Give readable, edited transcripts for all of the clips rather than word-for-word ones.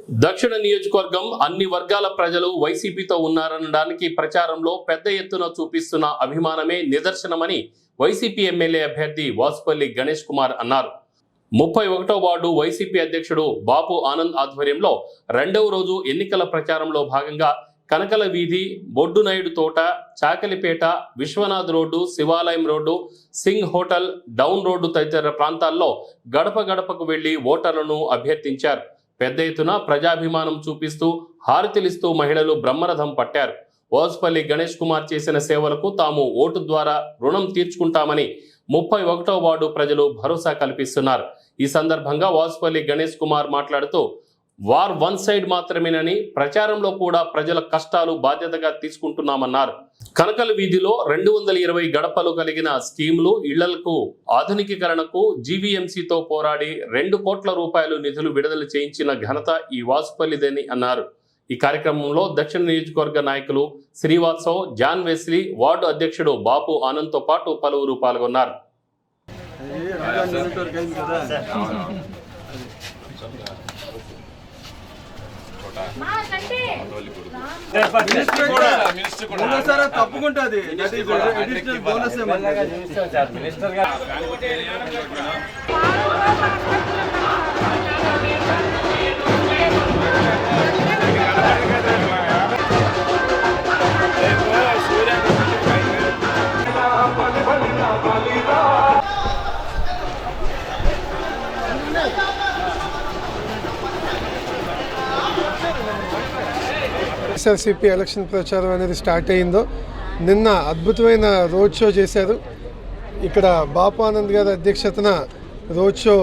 దక్షిణ నియోజకవర్గం అన్ని వర్గాల ప్రజలు వైసీపీతో ఉన్నారనడానికి ప్రచారంలో పెద్ద ఎత్తున చూపిస్తున్న అభిమానమే నిదర్శనమని వైసీపీ ఎమ్మెల్యే అభ్యర్థి వాసుపల్లి గణేష్ కుమార్ అన్నారు. 31వ వార్డు వైసీపీ అధ్యక్షుడు బాపు ఆనంద్ ఆధ్వర్యంలో రెండవ రోజు ఎన్నికల ప్రచారంలో భాగంగా కనకల వీధి, బొడ్డునాయుడు తోట, చాకలిపేట, విశ్వనాథ్ రోడ్డు, శివాలయం road, Singh hotel, down road తదితర ప్రాంతాల్లో గడప గడపకు వెళ్లి ఓటర్లను అభ్యర్థించారు. పెద్ద ఎత్తున ప్రజాభిమానం చూపిస్తూ హారతిలిస్తూ మహిళలు బ్రహ్మరథం పట్టారు. వాసుపల్లి గణేష్ కుమార్ చేసిన సేవలకు తాము ఓటు ద్వారా రుణం తీర్చుకుంటామని 31వ వార్డు ప్రజలు భరోసా కల్పిస్తున్నారు. ఈ సందర్భంగా వాసుపల్లి గణేష్ కుమార్ మాట్లాడుతూ వార్ వన్ సైడ్ మాత్రమేనని ప్రచారంలో కూడా ప్రజల కష్టాలు బాధ్యతగా తీసుకుంటున్నామన్నారు. కనకల వీధిలో 220 గడపలు కలిగిన స్కీములు, ఇళ్లకు ఆధునికీకరణకు జీవీఎంసీతో పోరాడి 2 కోట్ల రూపాయలు నిధులు విడుదల చేయించిన ఘనత ఈ వాసుపల్లిదని అన్నారు. ఈ కార్యక్రమంలో దక్షిణ నియోజకవర్గ నాయకులు శ్రీవాత్సవ్, జాన్ వెస్లీ, వార్డు అధ్యక్షుడు బాపు ఆనంద్తో పాటు పలువురు పాల్గొన్నారు. తప్పుకుంటుంది వైఎస్ఆర్సీపీ ఎలక్షన్ ప్రచారం అనేది స్టార్ట్ అయిందో నిన్న అద్భుతమైన రోడ్ షో చేశారు. ఇక్కడ బాపు ఆనంద్ గారి అధ్యక్షతన రోడ్ షో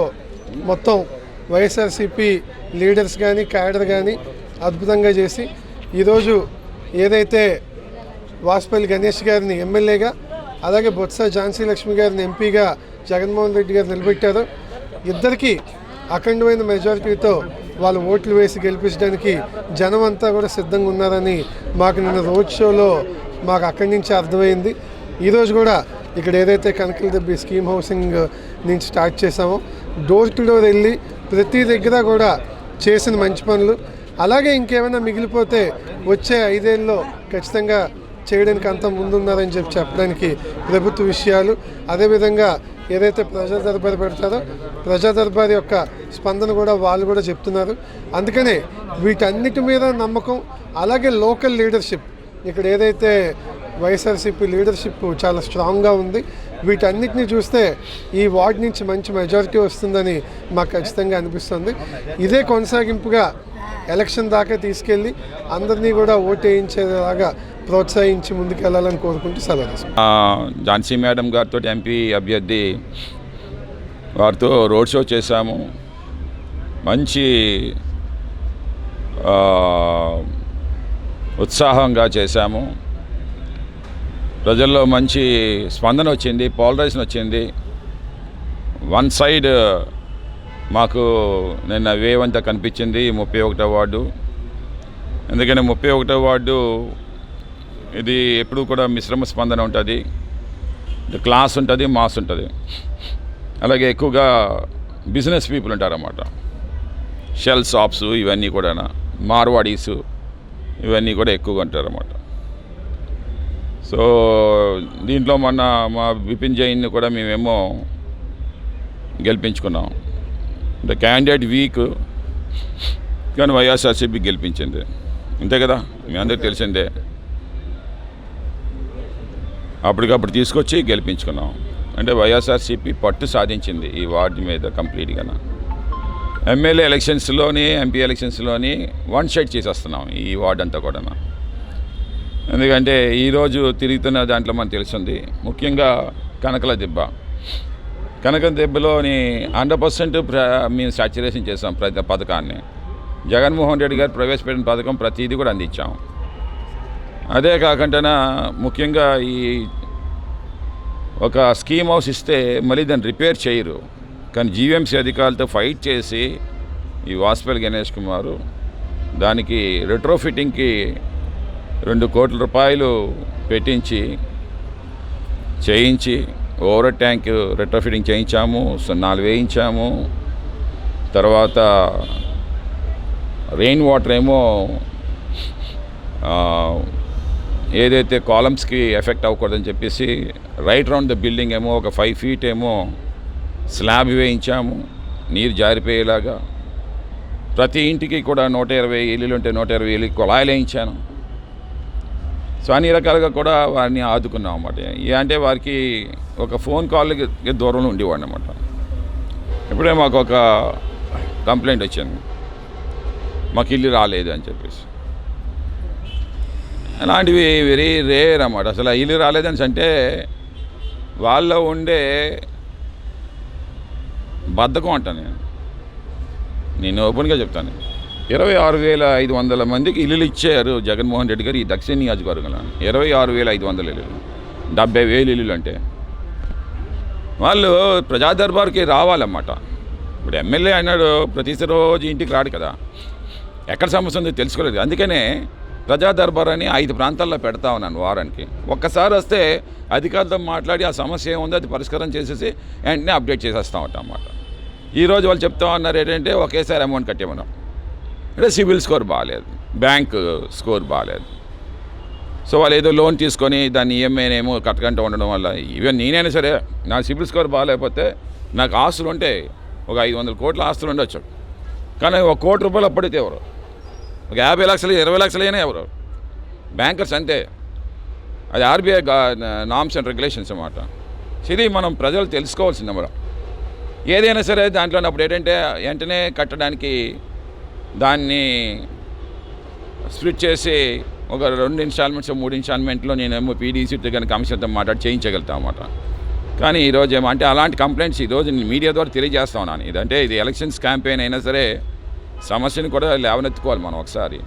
మొత్తం వైఎస్ఆర్సీపీ లీడర్స్ కానీ క్యాడర్ కానీ అద్భుతంగా చేసి ఈరోజు ఏదైతే వాసుపల్లి గణేష్ గారిని ఎమ్మెల్యేగా, అలాగే బొత్స ఝాన్సీ లక్ష్మి గారిని ఎంపీగా జగన్మోహన్ రెడ్డి గారు నిలబెట్టారో ఇద్దరికీ అఖండమైన మెజారిటీతో వాళ్ళు ఓట్లు వేసి గెలిపించడానికి జనం అంతా కూడా సిద్ధంగా ఉన్నారని మాకు నిన్న రోడ్ షోలో మాకు అక్కడి నుంచి అర్థమైంది. ఈరోజు కూడా ఇక్కడ ఏదైతే కనకల దెబ్బి స్కీమ్ హౌసింగ్ నుంచి స్టార్ట్ చేసామో డోర్ టు డోర్ వెళ్ళి ప్రతి దగ్గర కూడా చేసిన మంచి పనులు, అలాగే ఇంకేమైనా మిగిలిపోతే వచ్చే 5 ఏళ్ళలో ఖచ్చితంగా చేయడానికి అంతా ముందున్నారని చెప్పడానికి ప్రభుత్వ విషయాలు, అదేవిధంగా ఏదైతే ప్రజా దర్బారు పెడతారో ప్రజా దర్బారు యొక్క స్పందన కూడా వాళ్ళు కూడా చెప్తున్నారు. అందుకనే వీటన్నిటి మీద నమ్మకం, అలాగే లోకల్ లీడర్షిప్, ఇక్కడ ఏదైతే వైఎస్ఆర్సీపీ లీడర్షిప్ చాలా స్ట్రాంగ్గా ఉంది. వీటన్నిటిని చూస్తే ఈ వార్డు నుంచి మంచి మెజారిటీ వస్తుందని మాకు ఖచ్చితంగా అనిపిస్తుంది. ఇదే కొనసాగింపుగా ఎలక్షన్ దాకా తీసుకెళ్ళి అందరినీ కూడా ఓటు వేయించేలాగా ప్రోత్సహించి ముందుకెళ్ళాలని కోరుకుంటూ సెలవు. ఝాన్సీ మేడం గారితో ఎంపీ అభ్యర్థి వారితో రోడ్ షో చేశాము. మంచి ఉత్సాహంగా చేశాము. ప్రజల్లో మంచి స్పందన వచ్చింది, పోలరైజేషన్ వచ్చింది. వన్ సైడ్ మాకు నిన్న వేవ్ అంతా కనిపించింది 31వ వార్డు. ఎందుకని 31వ వార్డు ఇది ఎప్పుడు కూడా మిశ్రమ స్పందన ఉంటుంది. క్లాస్ ఉంటుంది, మాస్ ఉంటుంది. అలాగే ఎక్కువగా బిజినెస్ పీపుల్ ఉంటారన్నమాట. షెల్ షాప్స్ ఇవన్నీ కూడా, మార్వాడీస్ ఇవన్నీ కూడా ఎక్కువగా ఉంటారన్నమాట. సో దీంట్లో మొన్న మా బిపిన్ జైన్ని కూడా మేమేమో గెలిపించుకున్నాం. అంటే క్యాండిడేట్ వీక్ కానీ వైఎస్ఆర్సీపీ గెలిపించింది, అంతే కదా, మీ అందరికీ తెలిసిందే. అప్పటికప్పుడు తీసుకొచ్చి గెలిపించుకున్నాం. అంటే వైఎస్ఆర్సీపీ పట్టు సాధించింది ఈ వార్డు మీద కంప్లీట్గా. ఎమ్మెల్యే ఎలక్షన్స్లోని, ఎంపీ ఎలక్షన్స్లోని వన్ సైడ్ చేసేస్తున్నాం ఈ వార్డు అంతా కూడా. ఎందుకంటే ఈరోజు తిరుగుతున్న దాంట్లో మనకు తెలిసింది ముఖ్యంగా కనకల దెబ్బలోని 100% మేము సాచ్యురేషన్ చేసాం ప్రతి పథకాన్ని. జగన్మోహన్ రెడ్డి గారు ప్రవేశపెట్టిన పథకం ప్రతిదీ కూడా అందించాం. అదే కాకుండా ముఖ్యంగా ఈ ఒక స్కీమ్ హౌస్ ఇస్తే మళ్ళీ దాన్ని రిపేర్ చేయరు, కానీ జీవీఎంసీ అధికారులతో ఫైట్ చేసి ఈ వాసుపల్లి గణేష్ కుమారు దానికి రెట్రోఫిట్టింగ్కి 2 కోట్ల రూపాయలు పెట్టించి చేయించి ఓవర్ ట్యాంక్ రెట్రోఫిట్టింగ్ చేయించాము, సున్నాలు వేయించాము. తర్వాత రెయిన్ వాటర్ ఏమో ఏదైతే కాలమ్స్కి ఎఫెక్ట్ అవ్వకూడదని చెప్పేసి రైట్ రౌండ్ ద బిల్డింగ్ ఏమో ఒక 5 feet ఏమో స్లాబ్ వేయించాము నీరు జారిపోయేలాగా. ప్రతి ఇంటికి కూడా 120 ఇల్లులు ఉంటే 120 ఇల్లుకి కుళాయిలు వేయించాను. సో అన్ని రకాలుగా కూడా వారిని ఆదుకున్నాం అన్నమాట. అంటే వారికి ఒక ఫోన్ కాల్కి దూరంలో ఉండేవాడు అన్నమాట. ఇప్పుడే మాకు ఒక కంప్లైంట్ వచ్చింది, మాకు ఇల్లు రాలేదు అని చెప్పేసి. అలాంటివి వెరీ రేర్ అన్నమాట. అసలు ఇల్లు రాలేదని అంటే వాళ్ళలో ఉండే బద్ధకం అంటాను నేను ఓపెన్గా చెప్తాను. 26,500 మందికి ఇల్లులు ఇచ్చారు జగన్మోహన్ రెడ్డి గారు ఈ దక్షిణ నియోజకవర్గంలో. 26,500 ఇల్లులు, 70,000 ఇల్లులు అంటే వాళ్ళు ప్రజా దర్బార్కి రావాలన్నమాట. ఇప్పుడు ఎమ్మెల్యే అన్నాడు ప్రతిరోజు ఇంటికి రాడు కదా, ఎక్కడ సమస్య ఉందో తెలుసుకోలేదు. అందుకనే ప్రజా దర్బార్ అని 5 ప్రాంతాల్లో పెడతా ఉన్నాను వారానికి. ఒక్కసారి వస్తే అధికారులతో మాట్లాడి ఆ సమస్య ఏముందో అది పరిష్కారం చేసేసి వెంటనే అప్డేట్ చేసేస్తూ ఉంటాం అన్నమాట. ఈరోజు వాళ్ళు చెప్తా ఉన్నారు ఏంటంటే ఒకేసారి అమౌంట్ కట్టేమన్నాం అంటే సిబిల్ స్కోర్ బాగాలేదు, బ్యాంక్ స్కోర్ బాగాలేదు. సో వాళ్ళు ఏదో లోన్ తీసుకొని దాన్ని ఈఎంఐనేమో కట్టకుండా ఉండడం వల్ల, ఈవెన్ నేనైనా సరే నా సిబిల్ స్కోర్ బాగాలేకపోతే నాకు ఆస్తులు ఉంటే ఒక 500 కోట్ల ఆస్తులు ఉండొచ్చు, కానీ ఒక ₹1 కోటి అప్పడితే ఎవరు, ఒక 50 లక్షలు 20 లక్షలు అయినా ఎవరు, బ్యాంకర్స్ అంతే. అది ఆర్బీఐ నామ్స్ అండ్ రెగ్యులేషన్స్ అన్నమాట. ఇది మనం ప్రజలు తెలుసుకోవాల్సింది మనం. ఏదైనా సరే దాంట్లో అప్పుడు ఏంటంటే వెంటనే కట్టడానికి దాన్ని స్ప్లిట్ చేసి ఒక 2 ఇన్స్టాల్మెంట్స్ 3 ఇన్స్టాల్మెంట్లో నేనేమో పీడీసీతో కానీ కమిషన్తో మాట్లాడి చేయించగలుగుతాం అన్నమాట. కానీ ఈరోజు ఏమో అంటే అలాంటి కంప్లైంట్స్ ఈరోజు నేను మీడియా ద్వారా తెలియజేస్తా ఉన్నాను. ఇదంటే ఇది ఎలక్షన్స్ క్యాంపెయిన్ అయినా సరే సమస్యను కూడా లేవనెత్తుకోవాలి మనం ఒకసారి.